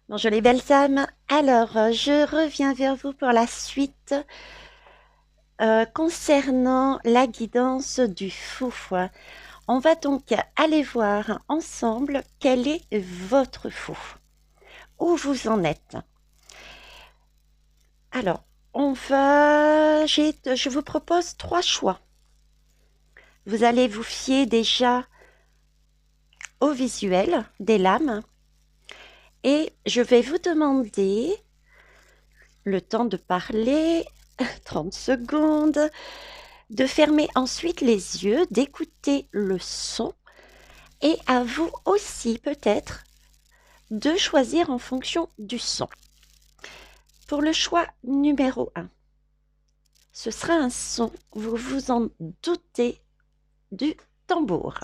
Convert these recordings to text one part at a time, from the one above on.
Bonjour les belles âmes. Alors, je reviens vers vous pour la suite concernant la guidance du fou. On va donc aller voir ensemble quel est votre fou, où vous en êtes. Alors, je vous propose 3 choix. Vous allez vous fier déjà au visuel des lames et je vais vous demander le temps de parler, 30 secondes, de fermer ensuite les yeux, d'écouter le son et à vous aussi peut-être de choisir en fonction du son. Pour le choix numéro 1, ce sera un son, vous vous en doutez, du tambour.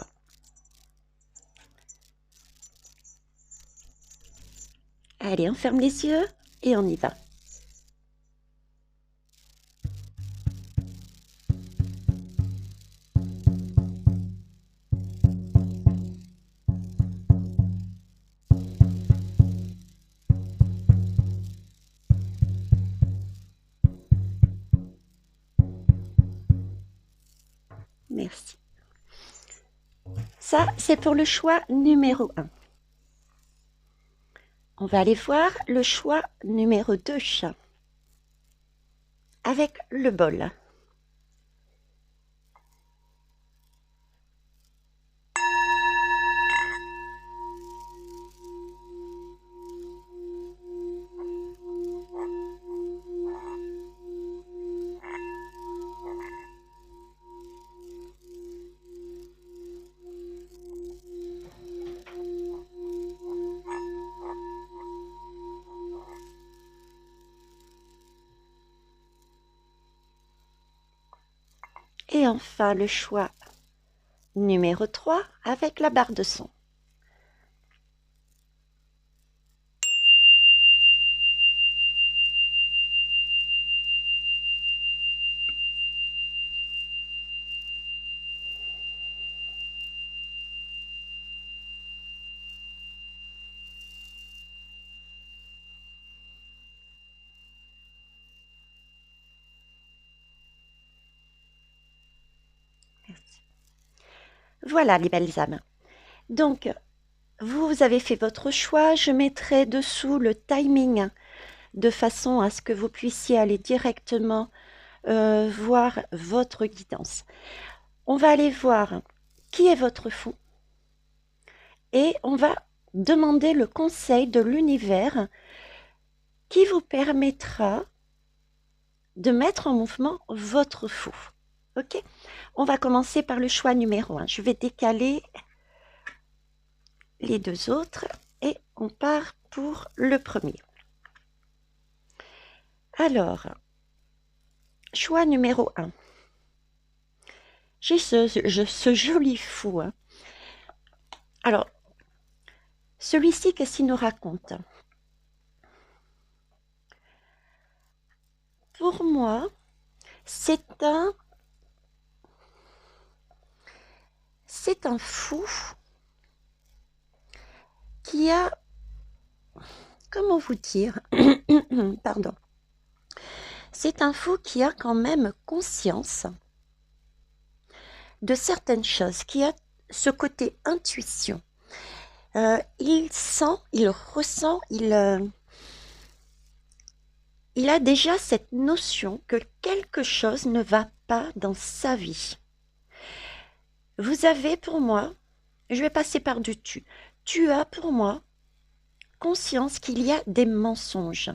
Allez, on ferme les yeux et on y va. Merci. Ça, c'est pour le choix numéro 1. On va aller voir le choix numéro 2 avec le bol. Et enfin le choix numéro 3 avec la barre de son. Merci. Voilà les belles âmes. Donc, vous avez fait votre choix. Je mettrai dessous le timing de façon à ce que vous puissiez aller directement voir votre guidance. On va aller voir qui est votre fou et on va demander le conseil de l'univers qui vous permettra de mettre en mouvement votre fou. Ok? On va commencer par le choix numéro 1. Je vais décaler les deux autres et on part pour le premier. Alors, choix numéro 1. J'ai ce joli fou. Alors, celui-ci, qu'est-ce qu'il nous raconte? Pour moi, c'est un fou qui a, comment vous dire, pardon, c'est un fou qui a quand même conscience de certaines choses, qui a ce côté intuition. Il sent, il ressent, il a déjà cette notion que quelque chose ne va pas dans sa vie. Vous avez pour moi, je vais passer par du tu. Tu as pour moi conscience qu'il y a des mensonges.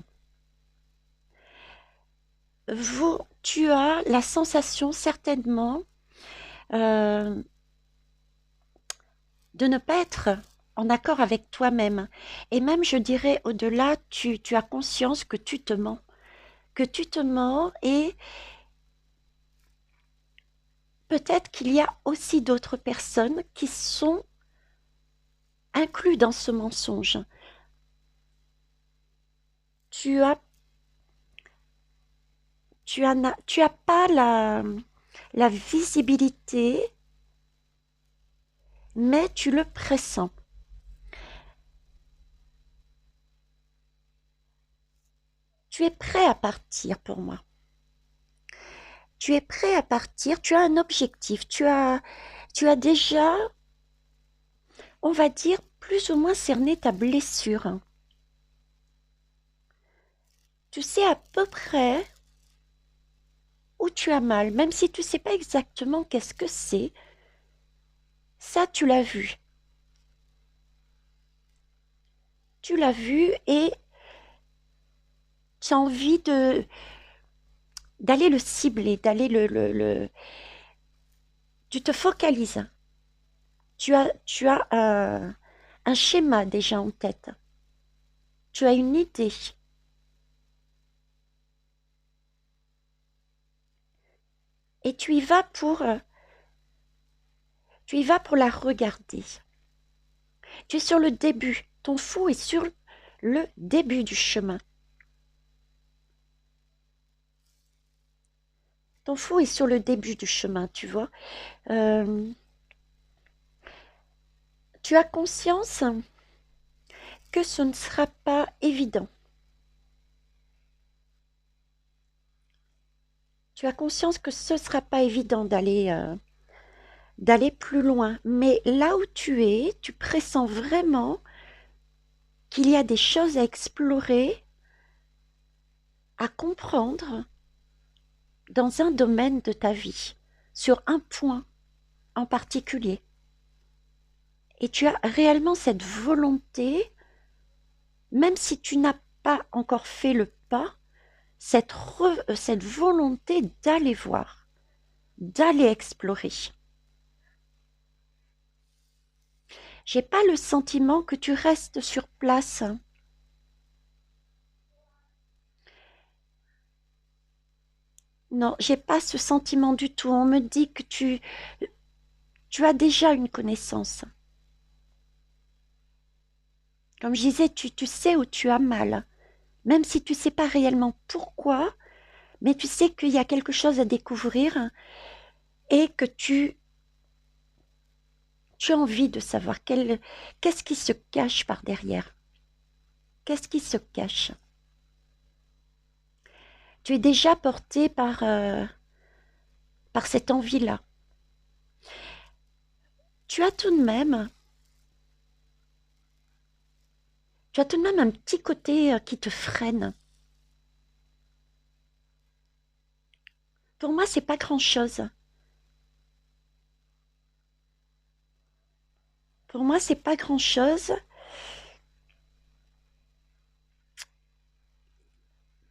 Tu as la sensation certainement de ne pas être en accord avec toi-même. Et même, je dirais, au-delà, tu as conscience que tu te mens. Que tu te mens et peut-être qu'il y a aussi d'autres personnes qui sont inclus dans ce mensonge. Tu as pas la visibilité, mais tu le pressens. tu es prêt à partir pour moi. Tu es prêt à partir, tu as un objectif, tu as déjà, on va dire, plus ou moins cerné ta blessure. Tu sais à peu près où tu as mal, même si tu ne sais pas exactement qu'est-ce que c'est. Ça, tu l'as vu. Tu l'as vu et tu as envie d'aller le cibler, d'aller tu te focalises. Tu as un schéma déjà en tête. Tu as une idée. Et tu y vas pour la regarder. Tu es sur le début. Ton fou est sur le début du chemin. Ton fou est sur le début du chemin, tu vois. Tu as conscience que ce ne sera pas évident. Tu as conscience que ce ne sera pas évident d'aller plus loin. Mais là où tu es, tu pressens vraiment qu'il y a des choses à explorer, à comprendre dans un domaine de ta vie, sur un point en particulier. Et tu as réellement cette volonté, même si tu n'as pas encore fait le pas, cette volonté d'aller voir, d'aller explorer. J'ai pas le sentiment que tu restes sur place. Non, j'ai pas ce sentiment du tout. On me dit que tu as déjà une connaissance. Comme je disais, tu sais où tu as mal. Même si tu ne sais pas réellement pourquoi, mais tu sais qu'il y a quelque chose à découvrir et que tu as envie de savoir qu'est-ce qui se cache par derrière. Qu'est-ce qui se cache? Tu es déjà porté par cette envie-là. Tu as tout de même, tu as tout de même un petit côté qui te freine. Pour moi, c'est pas grand-chose. Pour moi, c'est pas grand-chose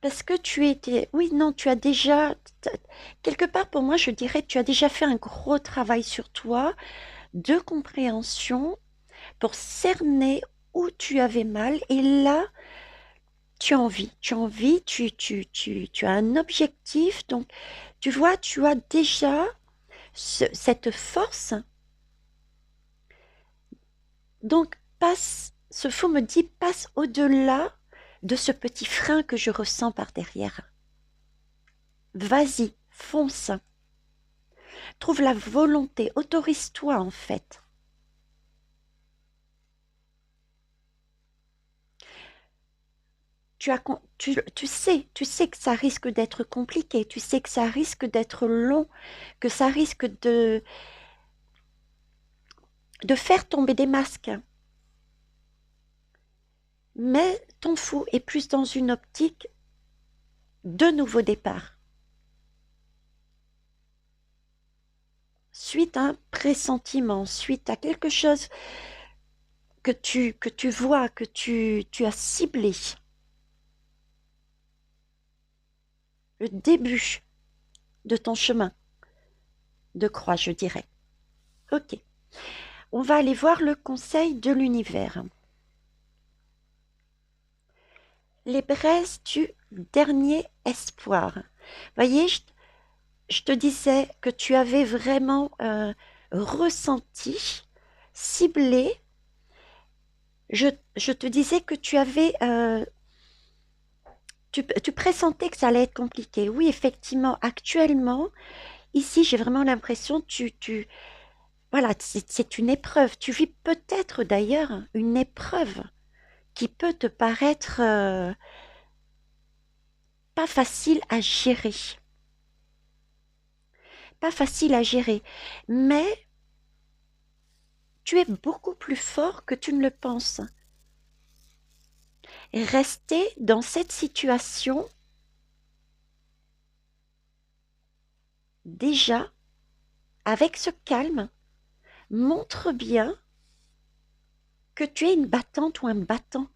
parce que oui, non, tu as déjà, quelque part pour moi, je dirais, tu as déjà fait un gros travail sur toi de compréhension pour cerner où tu avais mal. Et là, tu as un objectif. Donc, tu vois, tu as déjà cette force. Donc, ce faux me dit, passe au-delà de ce petit frein que je ressens par derrière. Vas-y, fonce. Trouve la volonté, autorise-toi en fait. Tu sais que ça risque d'être compliqué, tu sais que ça risque d'être long, que ça risque de faire tomber des masques. Mais ton fou est plus dans une optique de nouveau départ. Suite à un pressentiment, suite à quelque chose que tu vois, que tu as ciblé. Le début de ton chemin de croix, je dirais. Ok. On va aller voir le conseil de l'univers. Les braises du dernier espoir. Voyez, je te disais que tu avais vraiment ressenti, ciblé. Je te disais que tu avais, tu pressentais que ça allait être compliqué. Oui, effectivement, actuellement, ici, j'ai vraiment l'impression voilà, c'est une épreuve. Tu vis peut-être d'ailleurs une épreuve qui peut te paraître pas facile à gérer. Pas facile à gérer. Mais tu es beaucoup plus fort que tu ne le penses. Rester dans cette situation, déjà, avec ce calme, montre bien que tu es une battante ou un battant.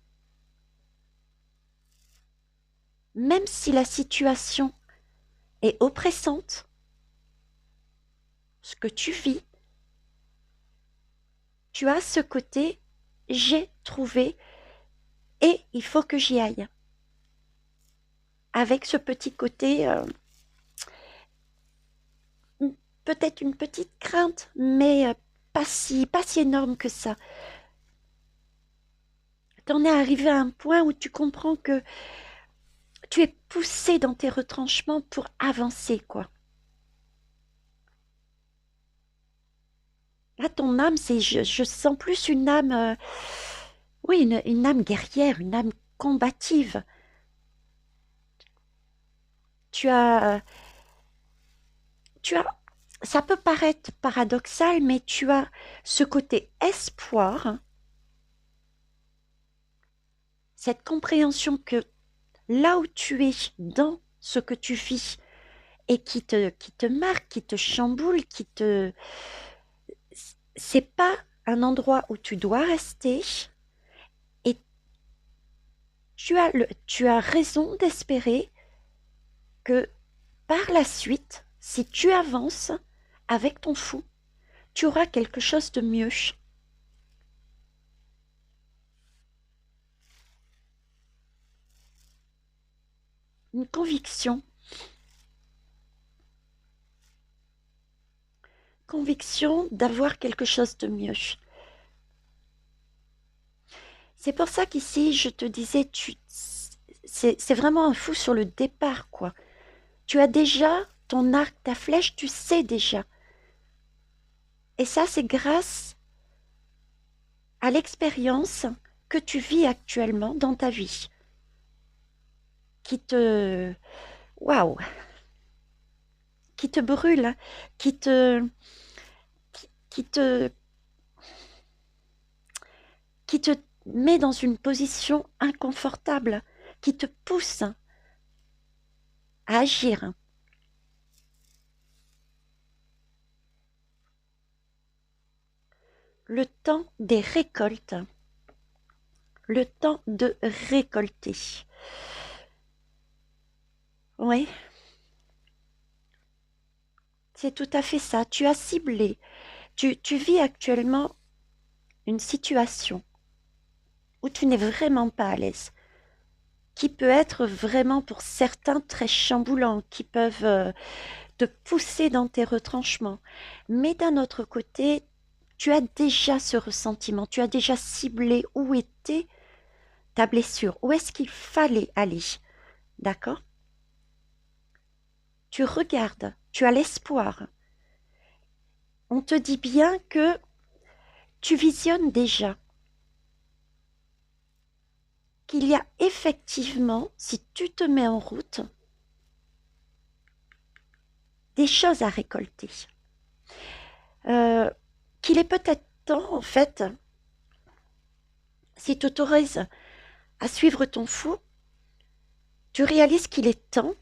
Même si la situation est oppressante, ce que tu vis, tu as ce côté j'ai trouvé et il faut que j'y aille. Avec ce petit côté, peut-être une petite crainte, mais pas si énorme que ça. T'en es arrivé à un point où tu comprends que tu es poussé dans tes retranchements pour avancer, quoi. Là, ton âme, je sens plus une âme, oui, une âme guerrière, une âme combative. Tu as, tu as, ça peut paraître paradoxal, mais tu as ce côté espoir, cette compréhension que là où tu es, dans ce que tu vis, et qui te marque, qui te chamboule, c'est pas un endroit où tu dois rester, et tu as raison d'espérer que par la suite, si tu avances avec ton fou, tu auras quelque chose de mieux. Une conviction d'avoir quelque chose de mieux. C'est pour ça qu'ici, je te disais, c'est vraiment un fou sur le départ, quoi. Tu as déjà ton arc, ta flèche, tu sais déjà. Et ça, c'est grâce à l'expérience que tu vis actuellement dans ta vie, qui te, waouh, qui te brûle, qui te, qui te, qui te met dans une position inconfortable, qui te pousse à agir. Le temps des récoltes, le temps de récolter. Oui, c'est tout à fait ça. Tu as ciblé. Tu vis actuellement une situation où tu n'es vraiment pas à l'aise, qui peut être vraiment pour certains très chamboulant, qui peuvent te pousser dans tes retranchements. Mais d'un autre côté, tu as déjà ce ressentiment, tu as déjà ciblé où était ta blessure, où est-ce qu'il fallait aller. D'accord? Tu regardes, tu as l'espoir. On te dit bien que tu visionnes déjà qu'il y a effectivement, si tu te mets en route, des choses à récolter. Qu'il est peut-être temps, en fait, si tu t'autorises à suivre ton fou, tu réalises qu'il est temps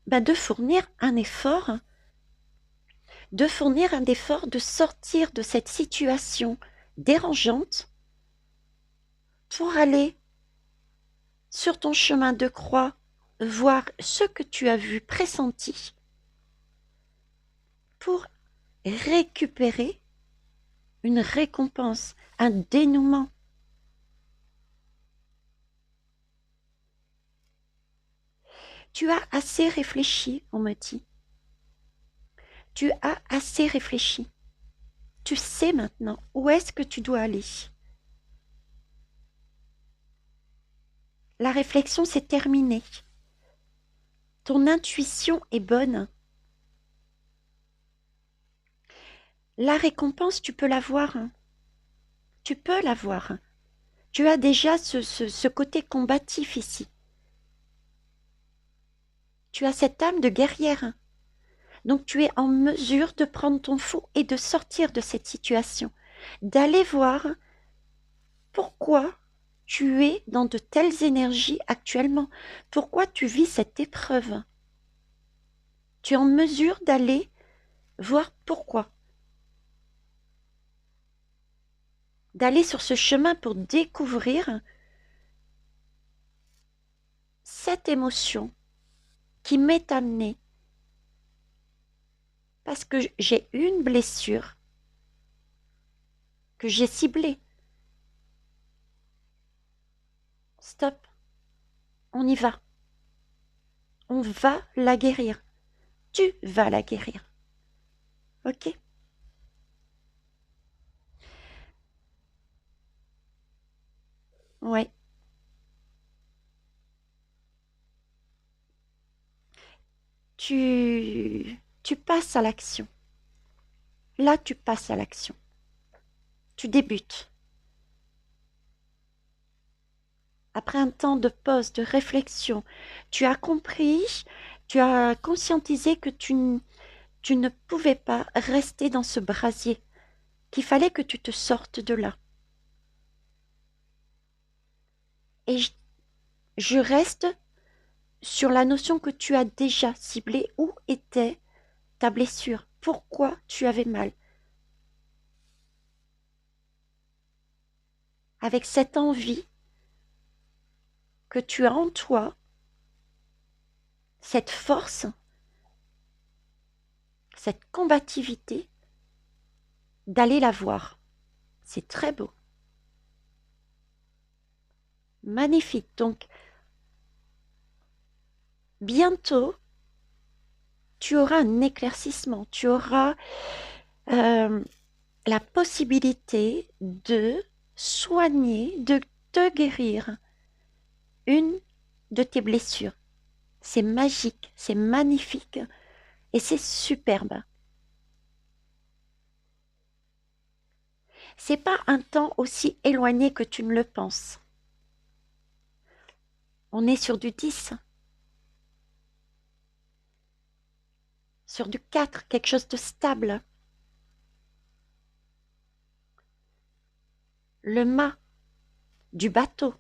de fournir un effort, de sortir de cette situation dérangeante pour aller sur ton chemin de croix, voir ce que tu as vu, pressenti, pour récupérer une récompense, un dénouement. Tu as assez réfléchi, on me dit. Tu as assez réfléchi. Tu sais maintenant où est-ce que tu dois aller. La réflexion s'est terminée. Ton intuition est bonne. La récompense, tu peux l'avoir. Tu peux l'avoir. Tu as déjà ce côté combatif ici. Tu as cette âme de guerrière. Donc tu es en mesure de prendre ton fou et de sortir de cette situation, d'aller voir pourquoi tu es dans de telles énergies actuellement, pourquoi tu vis cette épreuve. Tu es en mesure d'aller voir pourquoi, d'aller sur ce chemin pour découvrir cette émotion qui m'est amenée parce que j'ai une blessure que j'ai ciblée. Stop, on y va. On va la guérir. Tu vas la guérir. Ok? Ouais. Tu passes à l'action. Là, tu passes à l'action. Tu débutes. Après un temps de pause, de réflexion, tu as compris, tu as conscientisé que tu ne pouvais pas rester dans ce brasier, qu'il fallait que tu te sortes de là. Et je reste sur la notion que tu as déjà ciblée où était ta blessure, pourquoi tu avais mal. Avec cette envie que tu as en toi, cette force, cette combativité d'aller la voir. C'est très beau. Magnifique. Donc, bientôt, tu auras un éclaircissement, tu auras la possibilité de soigner, de te guérir une de tes blessures. C'est magique, c'est magnifique et c'est superbe. C'est pas un temps aussi éloigné que tu ne le penses. On est sur du 10, sur du 4, quelque chose de stable. Le mât du bateau.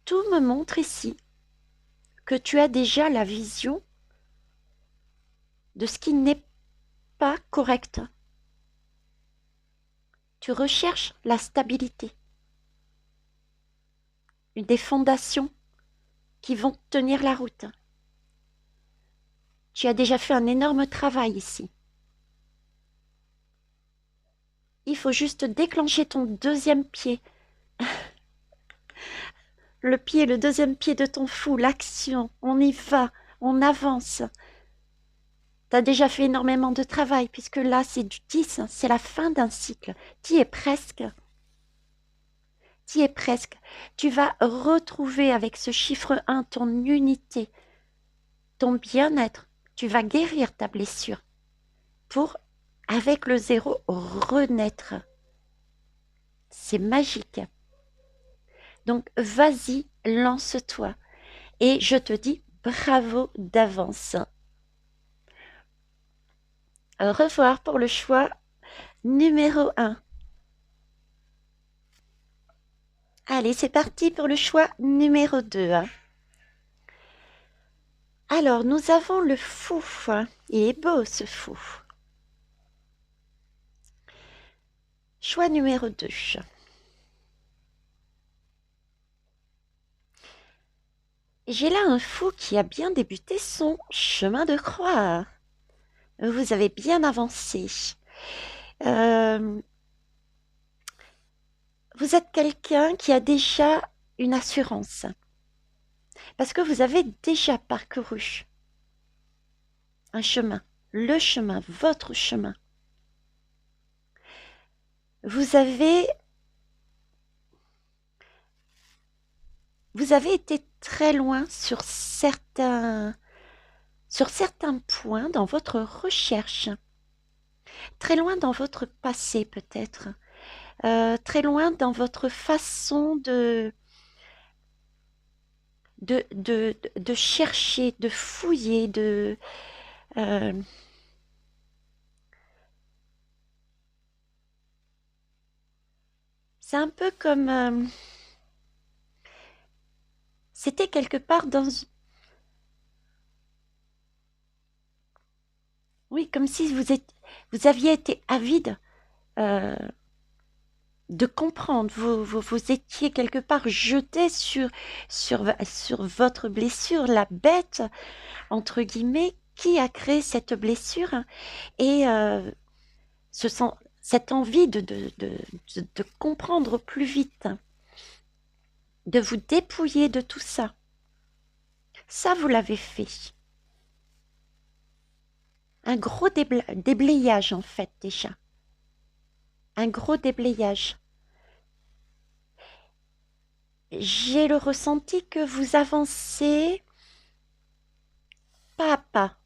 Tout me montre ici que tu as déjà la vision de ce qui n'est pas correct. Tu recherches la stabilité, des fondations qui vont tenir la route. Tu as déjà fait un énorme travail ici. Il faut juste déclencher ton deuxième pied. Le deuxième pied de ton fou, l'action. On y va, on avance. Tu as déjà fait énormément de travail puisque là, c'est du 10, c'est la fin d'un cycle. Tu y es presque. Tu y es presque. Tu vas retrouver avec ce chiffre 1 ton unité, ton bien-être. Tu vas guérir ta blessure pour, avec le 0, renaître. C'est magique. Donc, vas-y, lance-toi. Et je te dis bravo d'avance. Au revoir pour le choix numéro 1. Allez, c'est parti pour le choix numéro 2. Alors, nous avons le fou. Il est beau, ce fou. Choix numéro 2. J'ai là un fou qui a bien débuté son chemin de croix. Vous avez bien avancé. Vous êtes quelqu'un qui a déjà une assurance. Parce que vous avez déjà parcouru un chemin, le chemin, votre chemin. Vous avez été très loin sur certains points dans votre recherche, très loin dans votre passé peut-être, très loin dans votre façon de de chercher, de fouiller, euh, c'est un peu comme... c'était quelque part dans... Oui, comme si vous aviez été avide euh, de comprendre. Vous étiez quelque part jeté sur votre blessure, la bête, entre guillemets, qui a créé cette blessure et ce sent, cette envie de comprendre plus vite, de vous dépouiller de tout ça. Ça, vous l'avez fait. Un gros déblayage, en fait, déjà. Un gros déblayage. J'ai le ressenti que vous avancez pas à pas.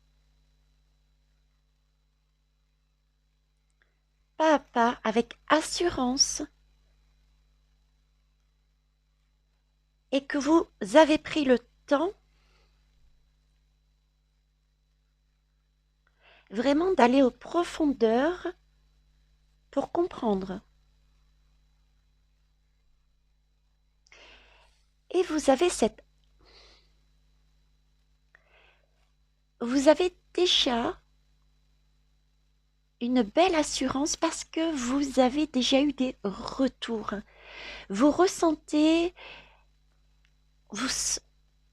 Pas à pas, avec assurance, et que vous avez pris le temps vraiment d'aller aux profondeurs pour comprendre. Et vous avez déjà une belle assurance parce que vous avez déjà eu des retours. Vous ressentez, vous,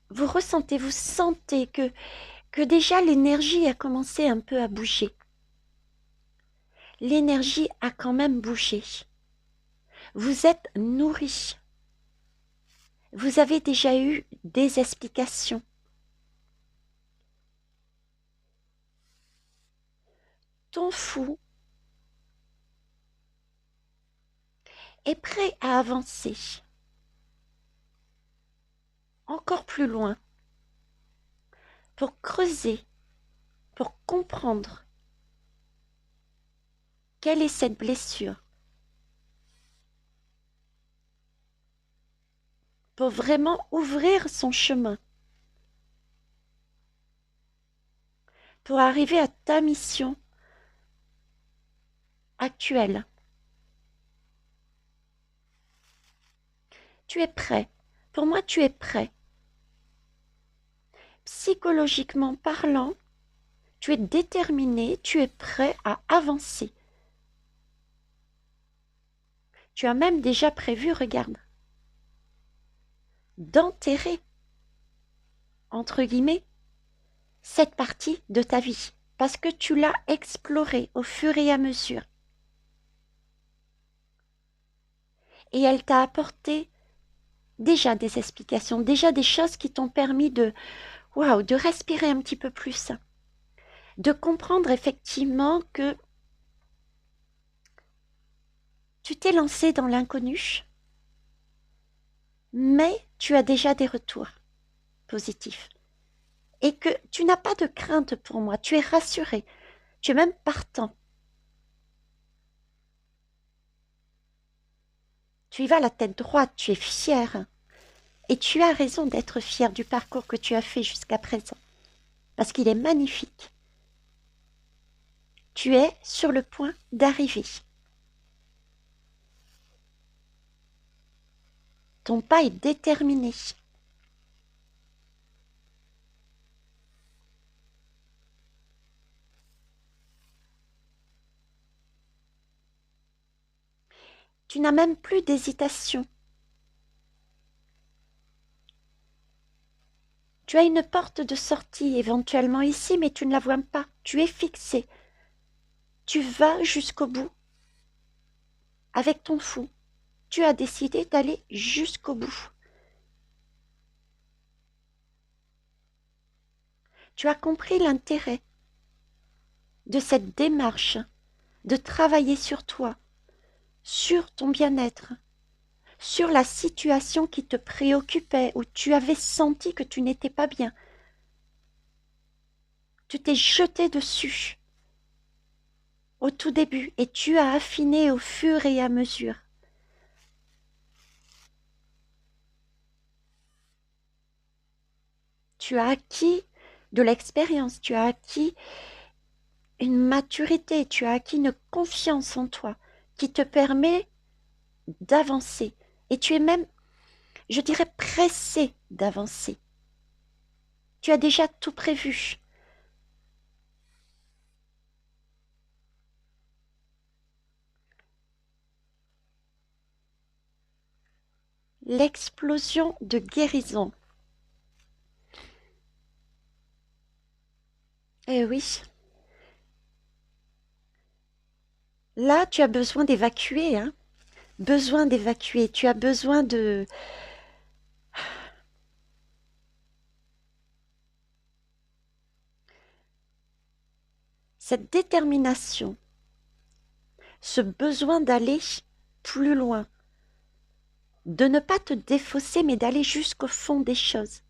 vous sentez que déjà l'énergie a commencé un peu à bouger. L'énergie a quand même bougé. Vous êtes nourri. Vous avez déjà eu des explications. Ton fou est prêt à avancer encore plus loin pour creuser, pour comprendre quelle est cette blessure, pour vraiment ouvrir son chemin, pour arriver à ta mission actuelle. Tu es prêt. Pour moi, tu es prêt. Psychologiquement parlant, tu es déterminé, tu es prêt à avancer. Tu as même déjà prévu, regarde, d'enterrer, entre guillemets, cette partie de ta vie, parce que tu l'as explorée au fur et à mesure. Et elle t'a apporté déjà des explications, déjà des choses qui t'ont permis waouh, de respirer un petit peu plus, de comprendre effectivement que tu t'es lancé dans l'inconnu, mais tu as déjà des retours positifs. Et que tu n'as pas de crainte pour moi, tu es rassuré, tu es même partant. Tu y vas la tête droite, tu es fier. Et tu as raison d'être fier du parcours que tu as fait jusqu'à présent, parce qu'il est magnifique. Tu es sur le point d'arriver. Ton pas est déterminé. Tu n'as même plus d'hésitation. Tu as une porte de sortie éventuellement ici, mais tu ne la vois pas. Tu es fixé. Tu vas jusqu'au bout. Avec ton fou, tu as décidé d'aller jusqu'au bout. Tu as compris l'intérêt de cette démarche, de travailler sur toi, sur ton bien-être, sur la situation qui te préoccupait, où tu avais senti que tu n'étais pas bien. Tu t'es jeté dessus au tout début et tu as affiné au fur et à mesure. tu as acquis de l'expérience, tu as acquis une maturité, tu as acquis une confiance en toi qui te permet d'avancer. Et tu es même, je dirais, pressé d'avancer. Tu as déjà tout prévu. L'explosion de guérison. Eh oui, là, tu as besoin d'évacuer, hein. Besoin d'évacuer. Tu as besoin de... Cette détermination, ce besoin d'aller plus loin, de ne pas te défausser, mais d'aller jusqu'au fond des choses.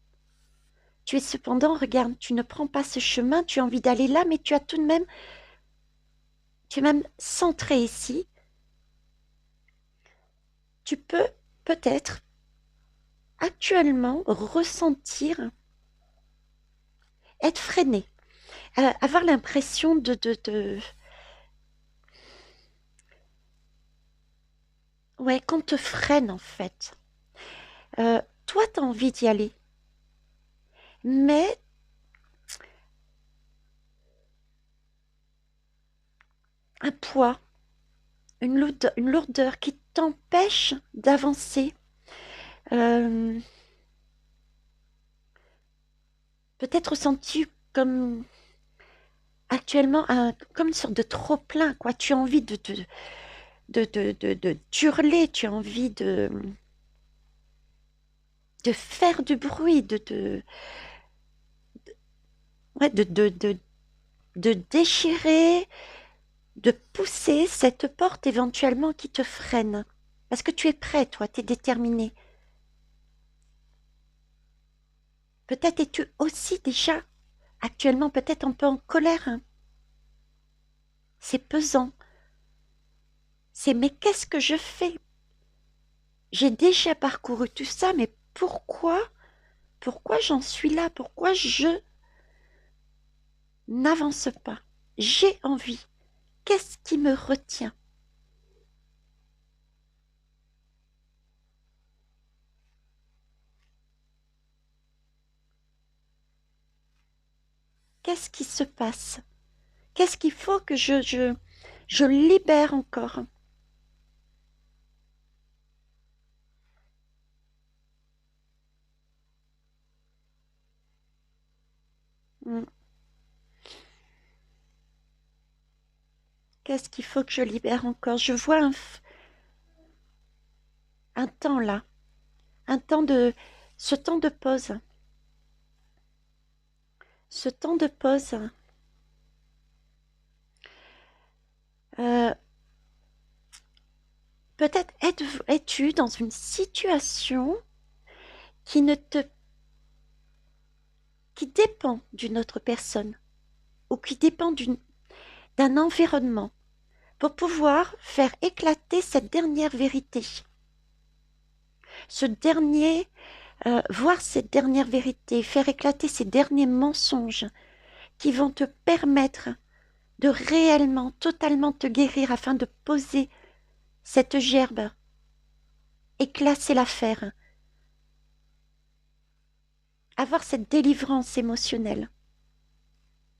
Tu es cependant, regarde, tu ne prends pas ce chemin, tu as envie d'aller là, mais tu as tout de même, tu es même centré ici. Tu peux peut-être actuellement ressentir, être freiné, avoir l'impression ouais, qu'on te freine en fait. Toi, tu as envie d'y aller, mais un poids, une lourdeur qui t'empêche d'avancer. Euh, Peut-être ressens-tu comme actuellement comme une sorte de trop-plein, quoi. Tu as envie de hurler, tu as envie de faire du bruit, ouais, de déchirer, de pousser cette porte éventuellement qui te freine. Parce que tu es prêt, toi, tu es déterminé. Peut-être es-tu aussi déjà actuellement peut-être un peu en colère, hein. C'est pesant. C'est mais qu'est-ce que je fais? J'ai déjà parcouru tout ça, mais pourquoi j'en suis là? Pourquoi je n'avance pas? J'ai envie. Qu'est-ce qui me retient? Qu'est-ce qui se passe? Qu'est-ce qu'il faut que je libère encore? Hmm. Qu'est-ce qu'il faut que je libère encore? Je vois un temps là, un temps de, ce temps de pause, ce temps de pause. Euh, Peut-être es-tu dans une situation qui ne te, qui dépend d'une autre personne ou qui dépend d'un environnement pour pouvoir faire éclater cette dernière vérité, ce dernier, voir cette dernière vérité, faire éclater ces derniers mensonges qui vont te permettre de réellement, totalement te guérir afin de poser cette gerbe et classer l'affaire, avoir cette délivrance émotionnelle,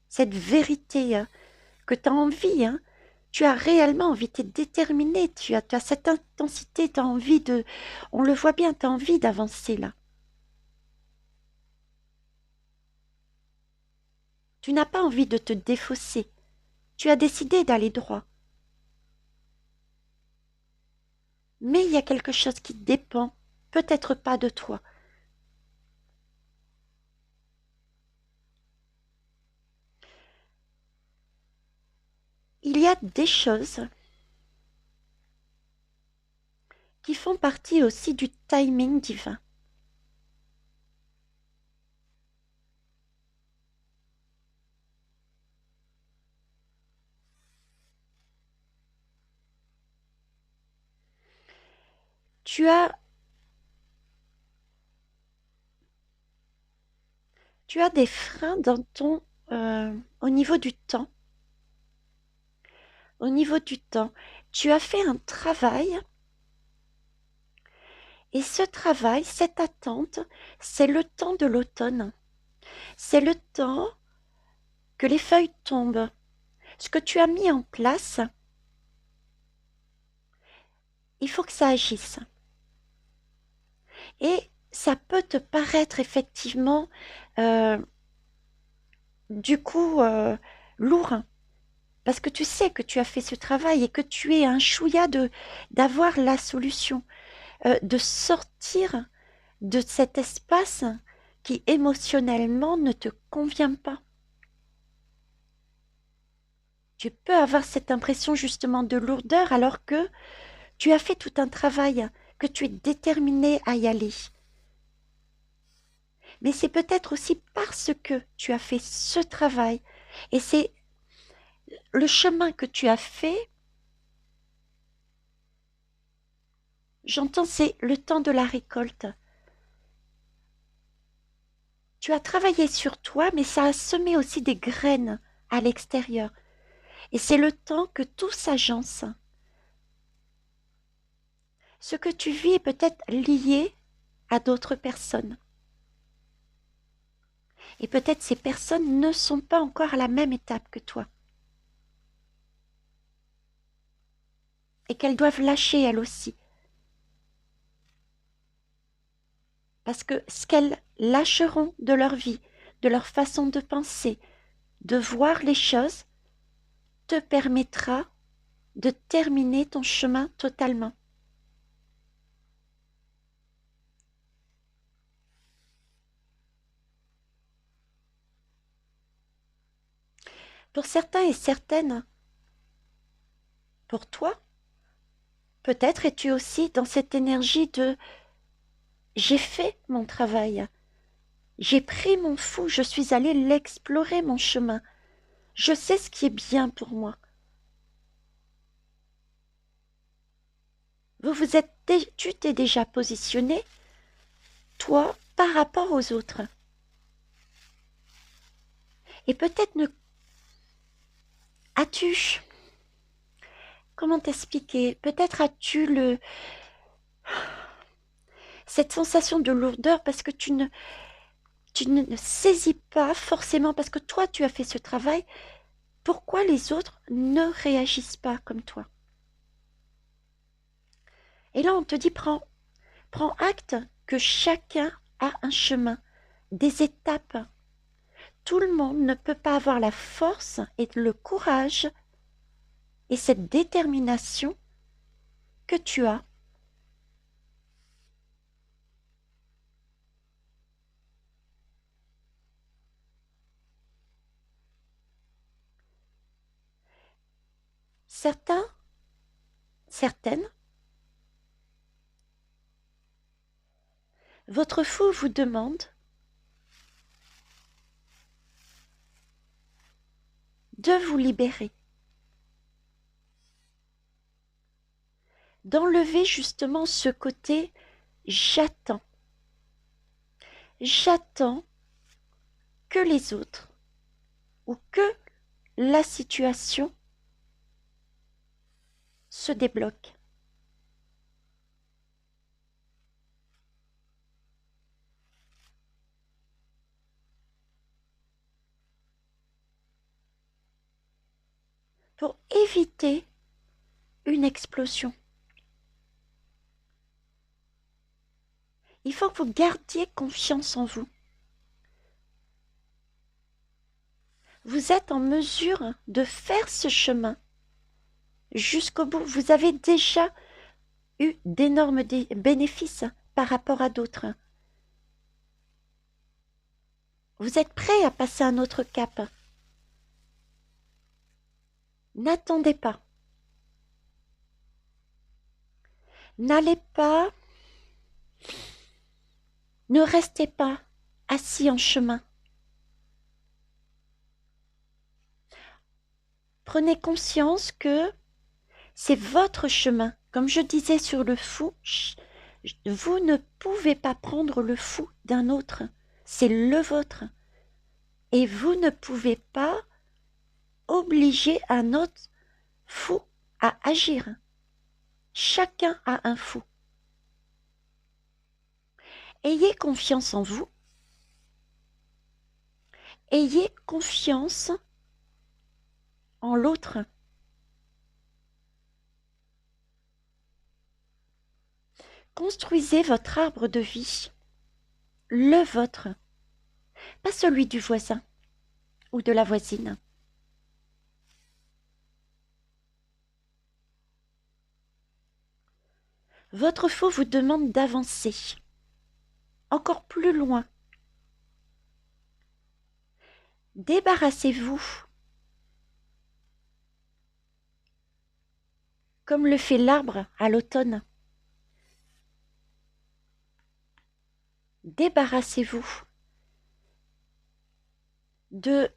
cette vérité que tu as envie, hein. Tu as réellement envie, tu es déterminé, tu as cette intensité, tu as envie de... On le voit bien, tu as envie d'avancer là. Tu n'as pas envie de te défausser. Tu as décidé d'aller droit. Mais il y a quelque chose qui dépend, peut-être pas de toi. Il y a des choses qui font partie aussi du timing divin. Tu as, Tu as des freins dans au niveau du temps. Au niveau du temps, tu as fait un travail et ce travail, cette attente, c'est le temps de l'automne. C'est le temps que les feuilles tombent. Ce que tu as mis en place, il faut que ça agisse. Et ça peut te paraître effectivement, euh, du coup, lourd, parce que tu sais que tu as fait ce travail et que tu es un chouïa d'avoir la solution, de sortir de cet espace qui émotionnellement ne te convient pas. Tu peux avoir cette impression justement de lourdeur alors que tu as fait tout un travail, que tu es déterminé à y aller. Mais c'est peut-être aussi parce que tu as fait ce travail et c'est le chemin que tu as fait, j'entends, c'est le temps de la récolte. Tu as travaillé sur toi, mais ça a semé aussi des graines à l'extérieur. Et c'est le temps que tout s'agence. Ce que tu vis est peut-être lié à d'autres personnes. Et peut-être ces personnes ne sont pas encore à la même étape que toi. Et qu'elles doivent lâcher elles aussi. Parce que ce qu'elles lâcheront de leur vie, de leur façon de penser, de voir les choses, te permettra de terminer ton chemin totalement. Pour certains et certaines, pour toi, peut-être es-tu aussi dans cette énergie de j'ai fait mon travail, j'ai pris mon fou, je suis allé l'explorer mon chemin, je sais ce qui est bien pour moi. Tu t'es déjà positionné, toi, par rapport aux autres. Et peut-être ne as-tu, comment t'expliquer, peut-être as-tu cette sensation de lourdeur parce que tu ne saisis pas forcément, parce que toi tu as fait ce travail, pourquoi les autres ne réagissent pas comme toi. Et là on te dit prends acte que chacun a un chemin, des étapes. Tout le monde ne peut pas avoir la force et le courage et cette détermination que tu as. Certains, certaines, votre fou vous demande de vous libérer, d'enlever justement ce côté j'attends. J'attends que les autres ou que la situation se débloque. Pour éviter une explosion. Il faut que vous gardiez confiance en vous. Vous êtes en mesure de faire ce chemin jusqu'au bout. Vous avez déjà eu d'énormes bénéfices par rapport à d'autres. Vous êtes prêt à passer un autre cap. N'attendez pas. N'allez pas, ne restez pas assis en chemin. Prenez conscience que c'est votre chemin. Comme je disais sur le fou, vous ne pouvez pas prendre le fou d'un autre. C'est le vôtre. Et vous ne pouvez pas obliger un autre fou à agir. Chacun a un fou. Ayez confiance en vous. Ayez confiance en l'autre. Construisez votre arbre de vie, le vôtre, pas celui du voisin ou de la voisine. Votre fou vous demande d'avancer encore plus loin. Débarrassez-vous, comme le fait l'arbre à l'automne. Débarrassez-vous de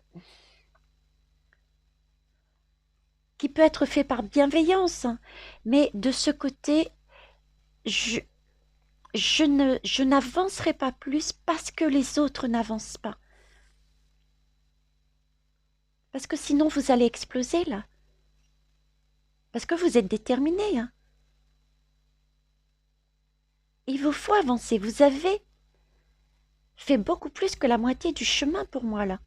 qui peut être fait par bienveillance, mais de ce côté, je n'avancerai pas plus parce que les autres n'avancent pas. Parce que sinon vous allez exploser là. Parce que vous êtes déterminé. Hein. Il vous faut avancer. Vous avez fait beaucoup plus que la moitié du chemin pour moi là.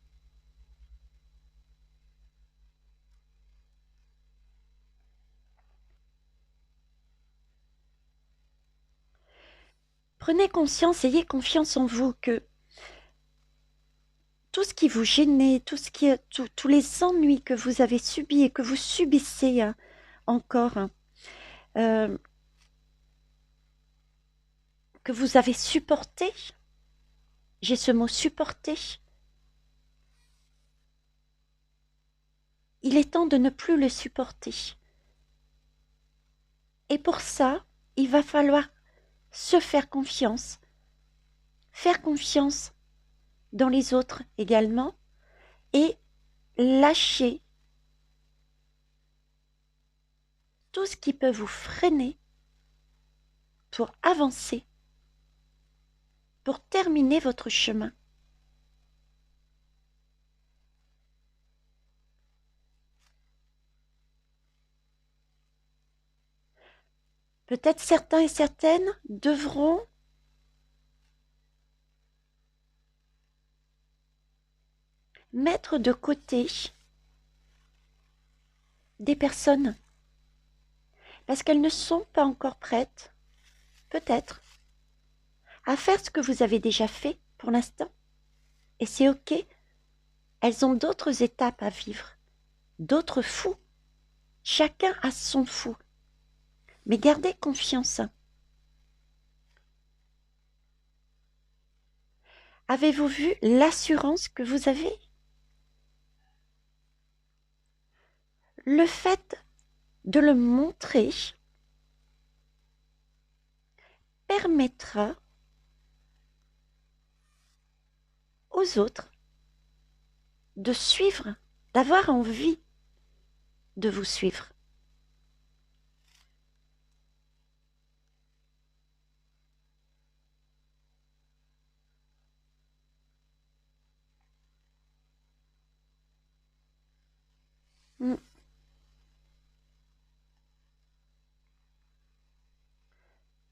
Prenez conscience, ayez confiance en vous que tout ce qui vous gênait, tous les ennuis que vous avez subis et que vous subissez hein, encore, hein, que vous avez supporté, j'ai ce mot supporter, il est temps de ne plus le supporter. Et pour ça, il va falloir se faire confiance dans les autres également, et lâcher tout ce qui peut vous freiner pour avancer, pour terminer votre chemin. Peut-être certains et certaines devront mettre de côté des personnes parce qu'elles ne sont pas encore prêtes, peut-être, à faire ce que vous avez déjà fait pour l'instant. Et c'est ok. Elles ont d'autres étapes à vivre, d'autres fous. Chacun a son fou. Mais gardez confiance. Avez-vous vu l'assurance que vous avez? Le fait de le montrer permettra aux autres de suivre, d'avoir envie de vous suivre.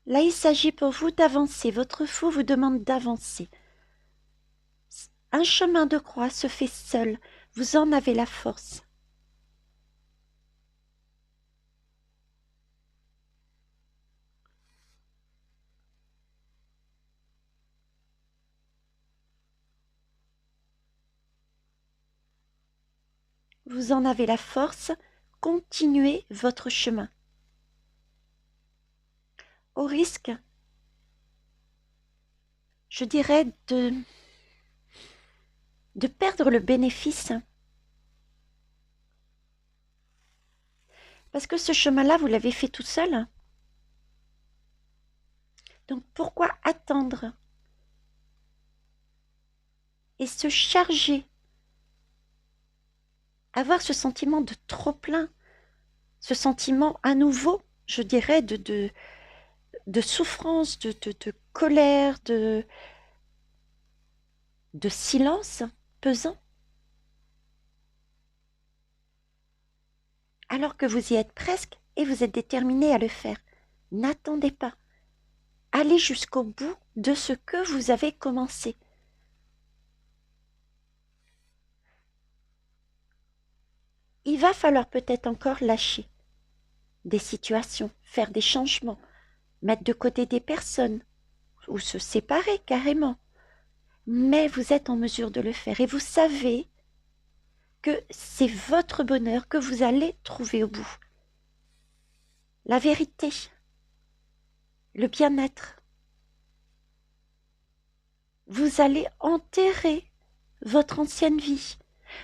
Là, il s'agit pour vous d'avancer. Votre fou vous demande d'avancer. Un chemin de croix se fait seul. Vous en avez la force. Vous en avez la force. Continuez votre chemin. Au risque, je dirais, de perdre le bénéfice. Parce que ce chemin-là, vous l'avez fait tout seul. Donc pourquoi attendre et se charger, avoir ce sentiment de trop-plein, ce sentiment à nouveau, je dirais, de souffrance, de colère, de silence pesant. alors que vous y êtes presque et vous êtes déterminé à le faire. N'attendez pas. Allez jusqu'au bout de ce que vous avez commencé. Il va falloir peut-être encore lâcher des situations, faire des changements, mettre de côté des personnes ou se séparer carrément. Mais vous êtes en mesure de le faire et vous savez que c'est votre bonheur que vous allez trouver au bout. La vérité, le bien-être. Vous allez enterrer votre ancienne vie.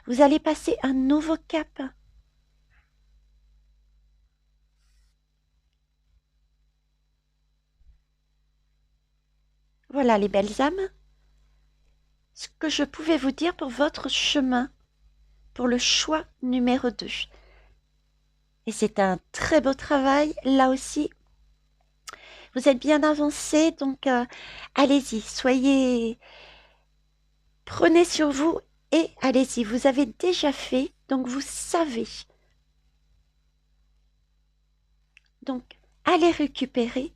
Vous allez passer un nouveau cap. Voilà les belles âmes, ce que je pouvais vous dire pour votre chemin, pour le choix numéro 2. Et c'est un très beau travail, là aussi. Vous êtes bien avancé, donc allez-y, prenez sur vous et allez-y. Vous avez déjà fait, donc vous savez. Donc, allez récupérer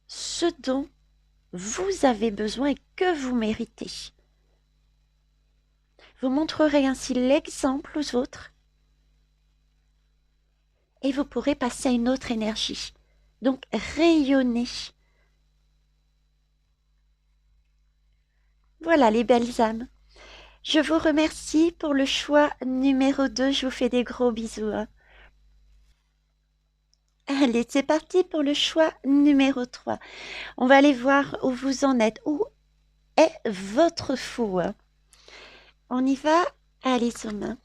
ce dont vous avez besoin et que vous méritez. Vous montrerez ainsi l'exemple aux autres et vous pourrez passer à une autre énergie. Donc, rayonnez. Voilà les belles âmes. Je vous remercie pour le choix numéro 2. Je vous fais des gros bisous. Allez, c'est parti pour le choix numéro 3. On va aller voir où vous en êtes. Où est votre fou? On y va? Allez, Soma.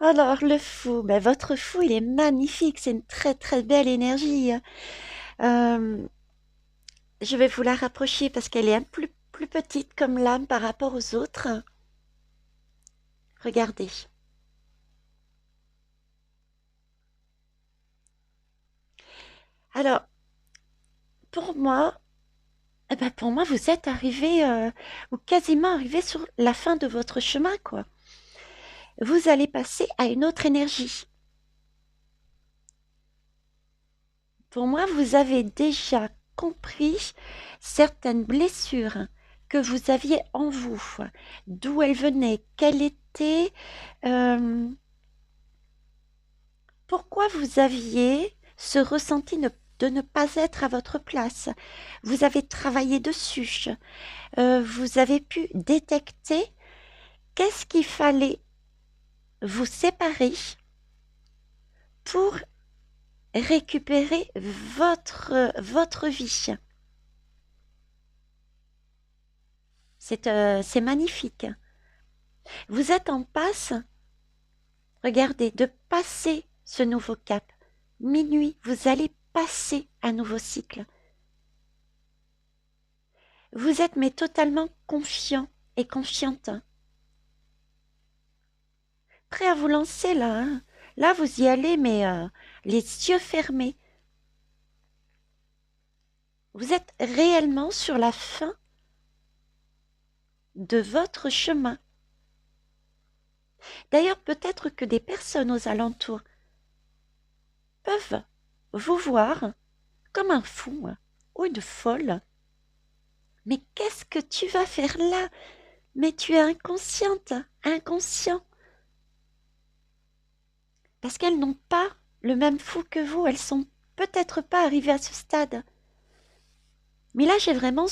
Alors, le fou, ben, votre fou, il est magnifique. C'est une très, très belle énergie. Je vais vous la rapprocher parce qu'elle est un peu plus petite comme l'âme par rapport aux autres. Regardez. Alors, pour moi, vous êtes arrivé ou quasiment arrivé sur la fin de votre chemin, quoi. Vous allez passer à une autre énergie. Pour moi, vous avez déjà compris certaines blessures que vous aviez en vous, d'où elles venaient, quelles étaient, pourquoi vous aviez ce ressenti de ne pas être à votre place. Vous avez travaillé dessus, vous avez pu détecter qu'est-ce qu'il fallait vous séparer pour récupérer votre vie. C'est magnifique. Vous êtes en passe, regardez, de passer ce nouveau cap. Minuit, vous allez passer un nouveau cycle. Vous êtes mais totalement confiant et confiante. Prêt à vous lancer là, hein. Là, vous y allez, mais les yeux fermés. Vous êtes réellement sur la fin de votre chemin. D'ailleurs, peut-être que des personnes aux alentours peuvent vous voir comme un fou ou une folle. Mais qu'est-ce que tu vas faire là? Mais tu es inconsciente, inconscient. Parce qu'elles n'ont pas le même fou que vous, elles sont peut-être pas arrivées à ce stade. Mais là, j'ai vraiment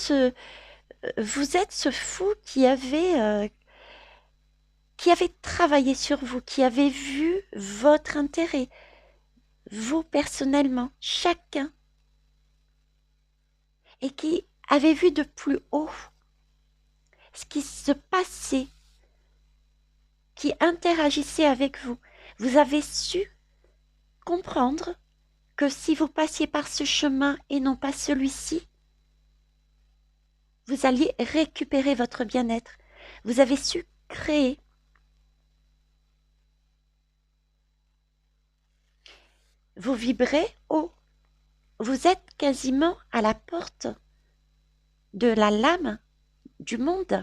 vous êtes ce fou qui avait travaillé sur vous, qui avait vu votre intérêt, vous personnellement, chacun, et qui avait vu de plus haut ce qui se passait, qui interagissait avec vous. Vous avez su comprendre que si vous passiez par ce chemin et non pas celui-ci, vous alliez récupérer votre bien-être. Vous avez su créer. Vous vibrez haut. Vous êtes quasiment à la porte de la lame du monde.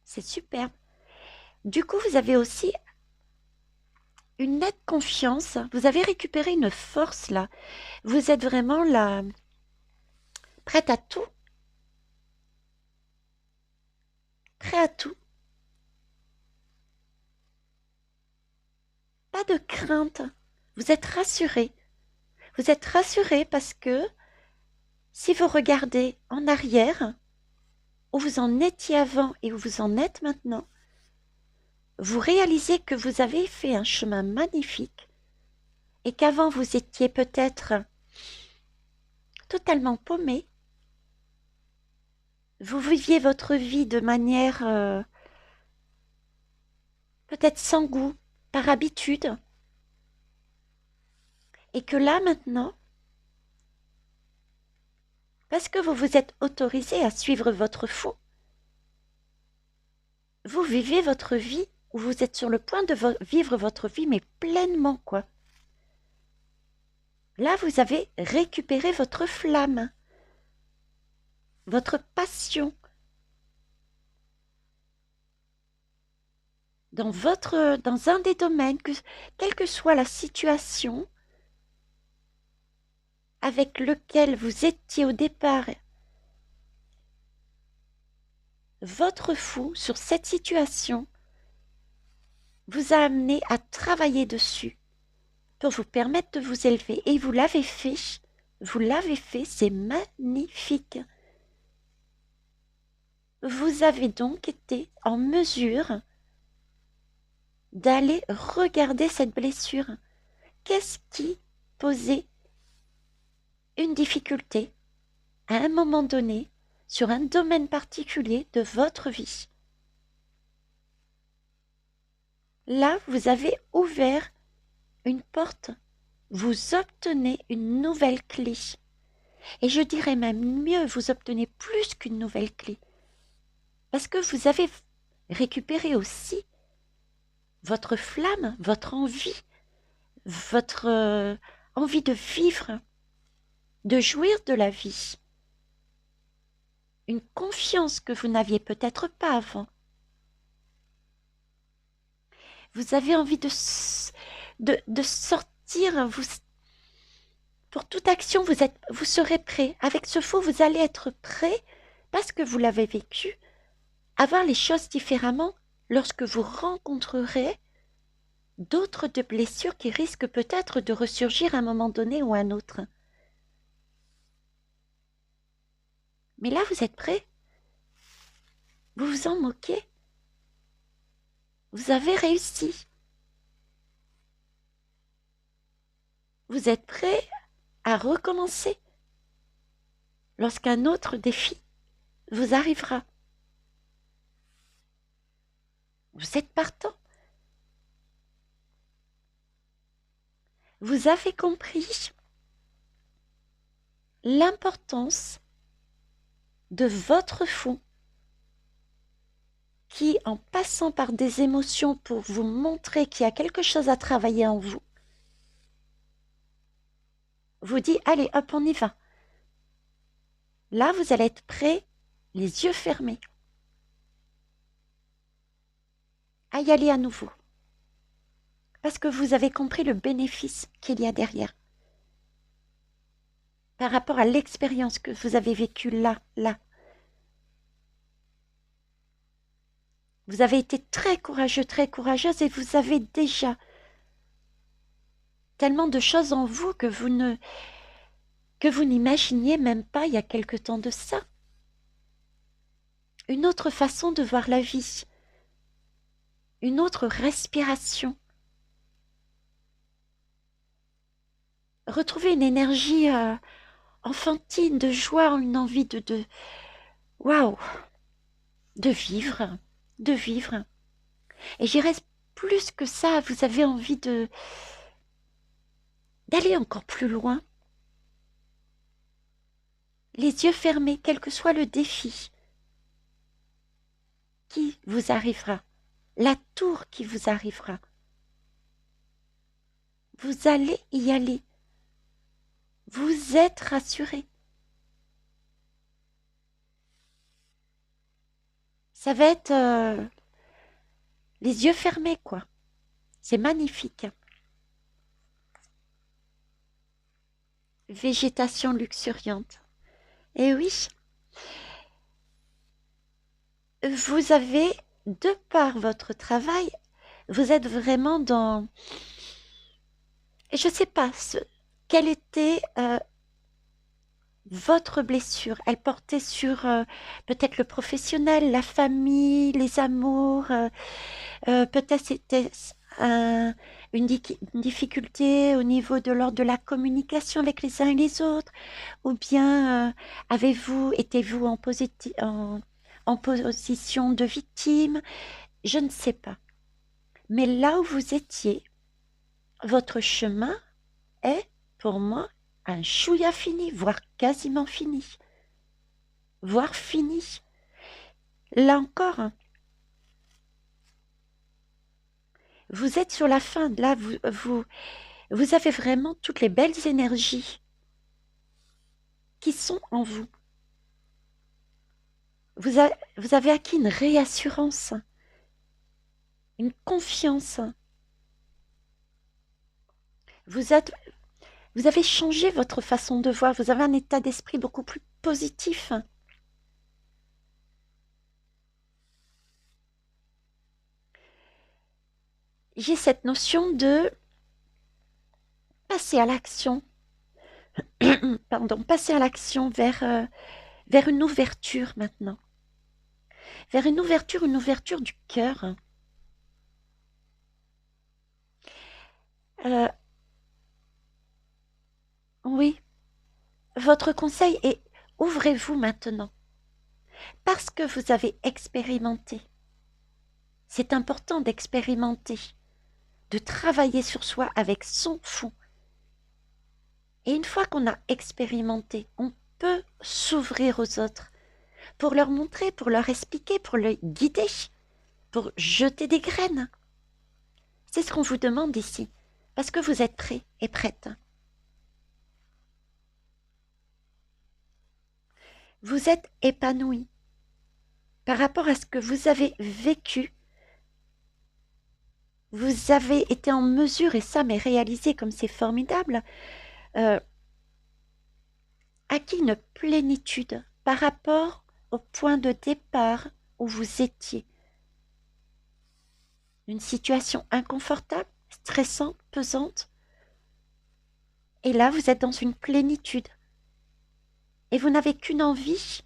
C'est superbe. Du coup, vous avez aussi une nette confiance. Vous avez récupéré une force là. Vous êtes vraiment là, prête à tout. Prêt à tout. Pas de crainte. Vous êtes rassuré. Vous êtes rassuré parce que si vous regardez en arrière, où vous en étiez avant et où vous en êtes maintenant, vous réalisez que vous avez fait un chemin magnifique et qu'avant vous étiez peut-être totalement paumé. Vous viviez votre vie de manière peut-être sans goût, par habitude, et que là maintenant, parce que vous vous êtes autorisé à suivre votre fou, vous vivez votre vie, ou vous êtes sur le point de vivre votre vie, mais pleinement, quoi. Là, vous avez récupéré votre flamme, votre passion, dans un des domaines, quelle que soit la situation avec lequel vous étiez au départ, votre fou sur cette situation vous a amené à travailler dessus pour vous permettre de vous élever. Et vous l'avez fait, c'est magnifique. Vous avez donc été en mesure d'aller regarder cette blessure. Qu'est-ce qui posait une difficulté à un moment donné sur un domaine particulier de votre vie? Là, vous avez ouvert une porte, vous obtenez une nouvelle clé. Et je dirais même mieux, vous obtenez plus qu'une nouvelle clé. Parce que vous avez récupéré aussi votre flamme, votre envie de vivre, de jouir de la vie. Une confiance que vous n'aviez peut-être pas avant. Vous avez envie de sortir, pour toute action, vous serez prêt. Avec ce faux, vous allez être prêt, parce que vous l'avez vécu, à voir les choses différemment lorsque vous rencontrerez d'autres de blessures qui risquent peut-être de ressurgir à un moment donné ou à un autre. Mais là, vous êtes prêt. Vous vous en moquez. Vous avez réussi. Vous êtes prêt à recommencer lorsqu'un autre défi vous arrivera. Vous êtes partant. Vous avez compris l'importance de votre fond qui, en passant par des émotions pour vous montrer qu'il y a quelque chose à travailler en vous, vous dit, allez, hop, on y va. Là, vous allez être prêt, les yeux fermés, à y aller à nouveau. Parce que vous avez compris le bénéfice qu'il y a derrière. Par rapport à l'expérience que vous avez vécue là. Vous avez été très courageux, très courageuse et vous avez déjà tellement de choses en vous que vous n'imaginiez même pas il y a quelque temps de ça. Une autre façon de voir la vie, une autre respiration. Retrouver une énergie enfantine, de joie, une envie de waouh, de vivre. Et j'irais plus que ça, vous avez envie d'aller encore plus loin. Les yeux fermés, quel que soit le défi qui vous arrivera, la tour qui vous arrivera. Vous allez y aller. Vous êtes rassuré. Ça va être Les yeux fermés, quoi. C'est magnifique. Végétation luxuriante. Et oui, vous avez, de par votre travail, vous êtes vraiment dans... Je ne sais pas, quelle était votre blessure. Elle portait sur peut-être le professionnel, la famille, les amours. Peut-être c'était une difficulté au niveau de l'ordre de la communication avec les uns et les autres. Ou bien étiez-vous en position de victime? Je ne sais pas. Mais là où vous étiez, votre chemin est, pour moi, un chouïa fini, voire quasiment fini. Voire fini. Là encore, hein, vous êtes sur la fin. Là, vous avez vraiment toutes les belles énergies qui sont en vous. Vous avez acquis une réassurance, une confiance. Vous avez changé votre façon de voir. Vous avez un état d'esprit beaucoup plus positif. J'ai cette notion de passer à l'action. Pardon, passer à l'action vers une ouverture maintenant. Vers une ouverture du cœur. Oui, votre conseil est ouvrez-vous maintenant. Parce que vous avez expérimenté. C'est important d'expérimenter, de travailler sur soi avec son fond. Et une fois qu'on a expérimenté, on peut s'ouvrir aux autres pour leur montrer, pour leur expliquer, pour les guider, pour jeter des graines. C'est ce qu'on vous demande ici, parce que vous êtes prêts et prêtes. Vous êtes épanoui par rapport à ce que vous avez vécu. Vous avez été en mesure, et ça m'est réalisé comme c'est formidable, acquis une plénitude par rapport au point de départ où vous étiez. Une situation inconfortable, stressante, pesante. Et là, vous êtes dans une plénitude. Et vous n'avez qu'une envie.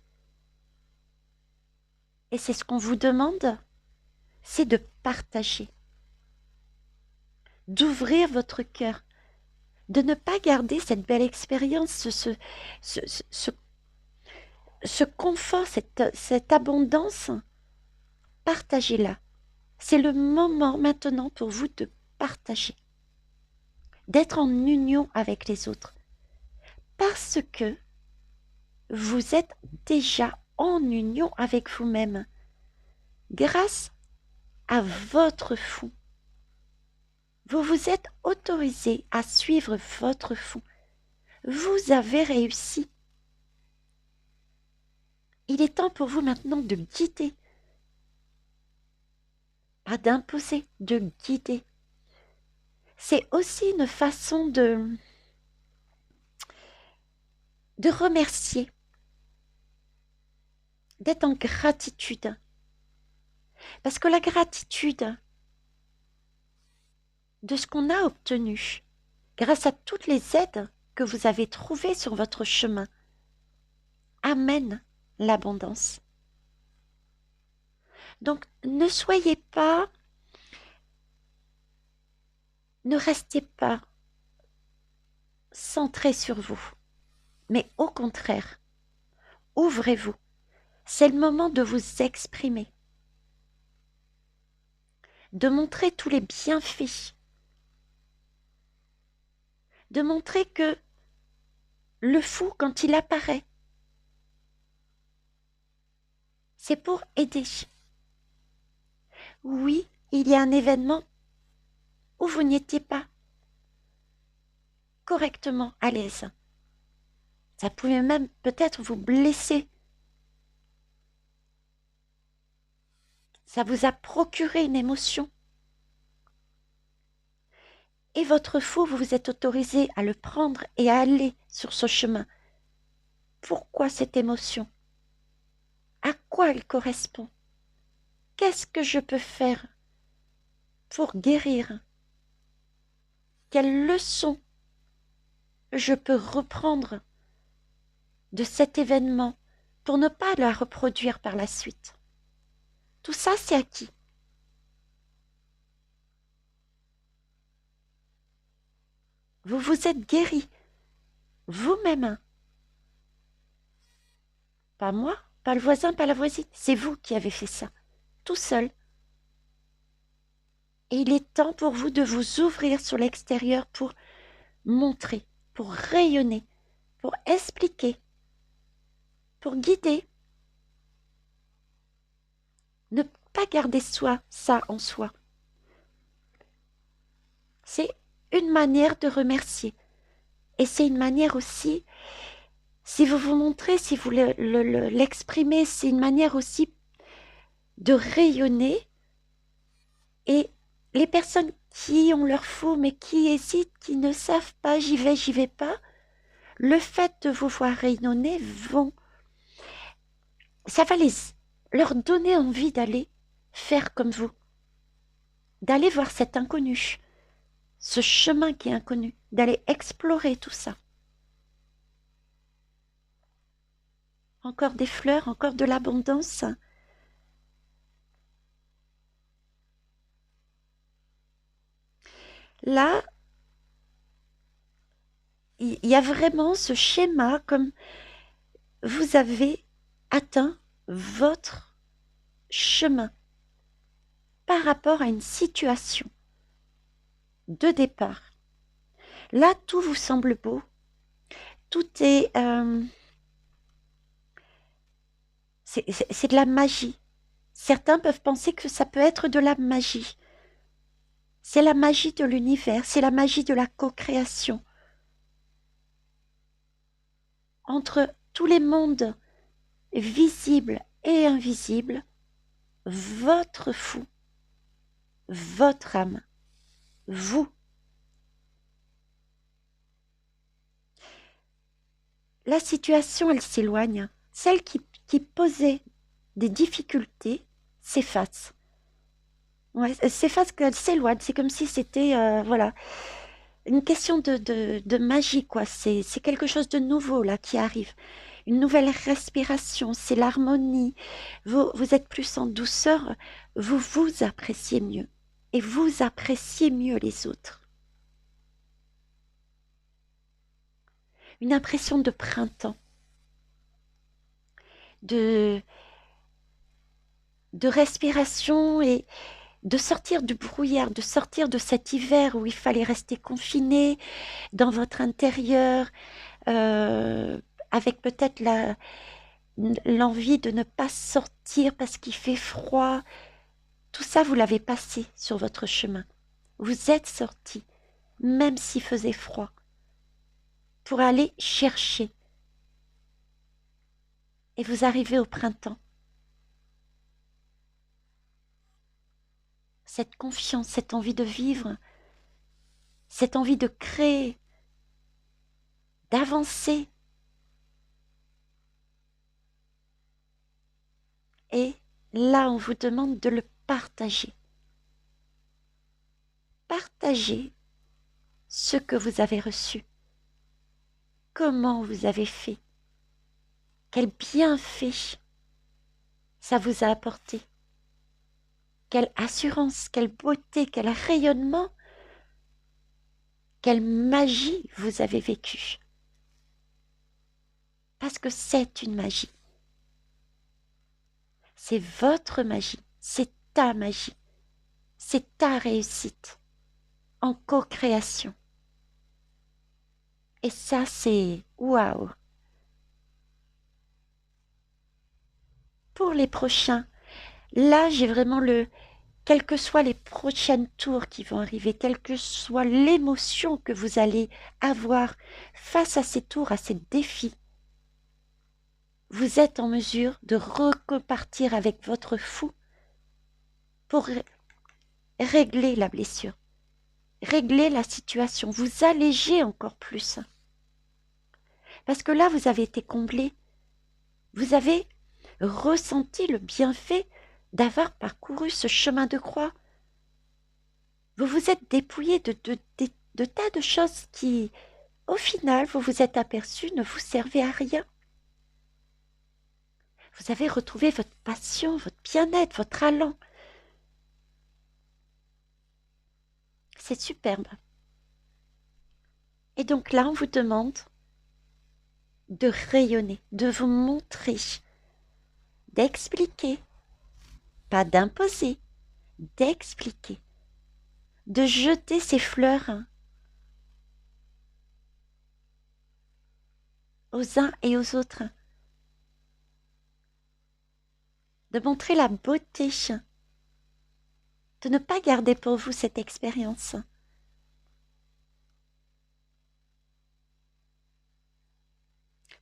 Et c'est ce qu'on vous demande, c'est de partager. D'ouvrir votre cœur. De ne pas garder cette belle expérience, ce confort, cette abondance. Partagez-la. C'est le moment maintenant pour vous de partager. D'être en union avec les autres. Parce que vous êtes déjà en union avec vous-même. Grâce à votre fond. Vous vous êtes autorisé à suivre votre fond. Vous avez réussi. Il est temps pour vous maintenant de guider. Pas d'imposer, de guider. C'est aussi une façon de remercier, d'être en gratitude. Parce que la gratitude de ce qu'on a obtenu, grâce à toutes les aides que vous avez trouvées sur votre chemin, amène l'abondance. Donc, ne restez pas centré sur vous, mais au contraire, ouvrez-vous. C'est le moment de vous exprimer, de montrer tous les bienfaits, de montrer que le fou, quand il apparaît, c'est pour aider. Oui, il y a un événement où vous n'étiez pas correctement à l'aise. Ça pouvait même peut-être vous blesser. Ça vous a procuré une émotion. Et votre fou, vous vous êtes autorisé à le prendre et à aller sur ce chemin. Pourquoi cette émotion? À quoi elle correspond? Qu'est-ce que je peux faire pour guérir? Quelle leçon je peux reprendre de cet événement pour ne pas la reproduire par la suite? Tout ça, c'est acquis. Vous vous êtes guéri vous-même. Pas moi, pas le voisin, pas la voisine. C'est vous qui avez fait ça, tout seul. Et il est temps pour vous de vous ouvrir sur l'extérieur pour montrer, pour rayonner, pour expliquer, pour guider. Ne pas garder ça en soi. C'est une manière de remercier. Et c'est une manière aussi, si vous vous montrez, si vous l'exprimez, c'est une manière aussi de rayonner. Et les personnes qui ont leur fou, mais qui hésitent, qui ne savent pas, j'y vais pas, le fait de vous voir rayonner ça va leur donner envie d'aller faire comme vous, d'aller voir cet inconnu, ce chemin qui est inconnu, d'aller explorer tout ça. Encore des fleurs, encore de l'abondance. Là, il y a vraiment ce schéma comme vous avez atteint votre chemin par rapport à une situation de départ. Là, tout vous semble beau. Tout est... c'est de la magie. Certains peuvent penser que ça peut être de la magie. C'est la magie de l'univers, c'est la magie de la co-création. Entre tous les mondes visibles et invisibles, votre fou, votre âme, vous. La situation, elle s'éloigne. Celle qui posait des difficultés s'efface. Ouais, s'efface, qu'elle s'éloigne. C'est comme si c'était, voilà, une question de magie, quoi. C'est quelque chose de nouveau, là, qui arrive. Une nouvelle respiration, c'est l'harmonie. Vous êtes plus en douceur, vous vous appréciez mieux. Et vous appréciez mieux les autres. Une impression de printemps. De respiration et de sortir du brouillard, de sortir de cet hiver où il fallait rester confiné dans votre intérieur, avec peut-être l'envie de ne pas sortir parce qu'il fait froid. Tout ça, vous l'avez passé sur votre chemin. Vous êtes sorti, même s'il faisait froid, pour aller chercher. Et vous arrivez au printemps. Cette confiance, cette envie de vivre, cette envie de créer, d'avancer. Et là, on vous demande de le partager. Partagez ce que vous avez reçu. Comment vous avez fait. Quel bienfait ça vous a apporté. Quelle assurance, quelle beauté, quel rayonnement, quelle magie vous avez vécue. Parce que c'est une magie. C'est votre magie, c'est ta magie, c'est ta réussite en co-création. Et ça, c'est waouh. Pour les prochains, là, j'ai vraiment quels que soient les prochaines tours qui vont arriver, quelle que soit l'émotion que vous allez avoir face à ces tours, à ces défis, vous êtes en mesure de repartir avec votre fou pour régler la blessure, régler la situation, vous alléger encore plus. Parce que là, vous avez été comblé, vous avez ressenti le bienfait d'avoir parcouru ce chemin de croix. Vous vous êtes dépouillé de tas de choses qui, au final, vous vous êtes aperçu, ne vous servaient à rien. Vous avez retrouvé votre passion, votre bien-être, votre allant. C'est superbe. Et donc là, on vous demande de rayonner, de vous montrer, d'expliquer, pas d'imposer, d'expliquer, de jeter ces fleurs aux uns et aux autres, de montrer la beauté, de ne pas garder pour vous cette expérience.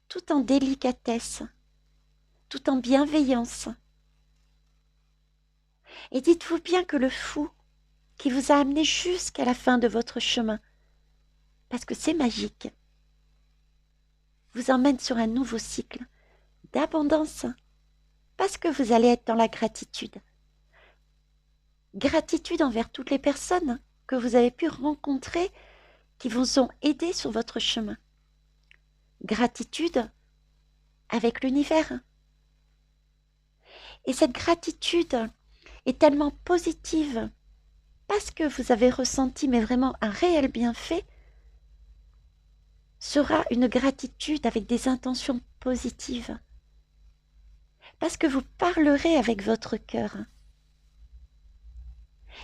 Tout en délicatesse, tout en bienveillance. Et dites-vous bien que le fou qui vous a amené jusqu'à la fin de votre chemin, parce que c'est magique, vous emmène sur un nouveau cycle d'abondance, parce que vous allez être dans la gratitude. Gratitude envers toutes les personnes que vous avez pu rencontrer qui vous ont aidé sur votre chemin. Gratitude avec l'univers. Et cette gratitude est tellement positive parce que vous avez ressenti, mais vraiment un réel bienfait, sera une gratitude avec des intentions positives. Parce que vous parlerez avec votre cœur.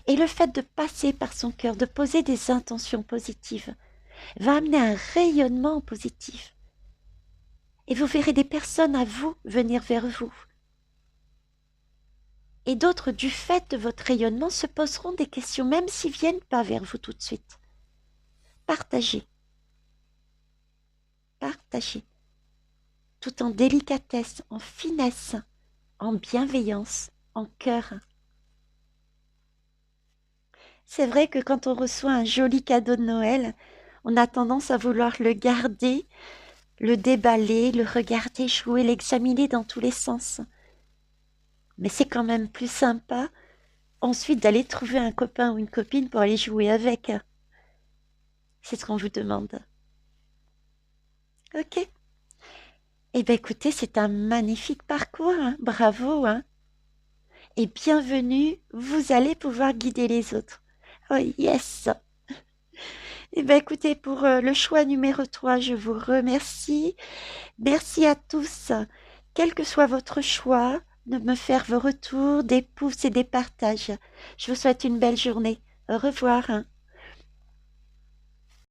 Et le fait de passer par son cœur, de poser des intentions positives, va amener un rayonnement positif. Et vous verrez des personnes à vous venir vers vous. Et d'autres, du fait de votre rayonnement, se poseront des questions, même s'ils ne viennent pas vers vous tout de suite. Partagez. Partagez. Tout en délicatesse, en finesse, en bienveillance, en cœur. C'est vrai que quand on reçoit un joli cadeau de Noël, on a tendance à vouloir le garder, le déballer, le regarder jouer, l'examiner dans tous les sens. Mais c'est quand même plus sympa ensuite d'aller trouver un copain ou une copine pour aller jouer avec. C'est ce qu'on vous demande. Ok. Eh bien écoutez, c'est un magnifique parcours, hein. Bravo, hein. Et bienvenue, vous allez pouvoir guider les autres. Oh yes. Eh bien écoutez, pour le choix numéro 3, je vous remercie. Merci à tous, quel que soit votre choix, de me faire vos retours, des pouces et des partages. Je vous souhaite une belle journée. Au revoir.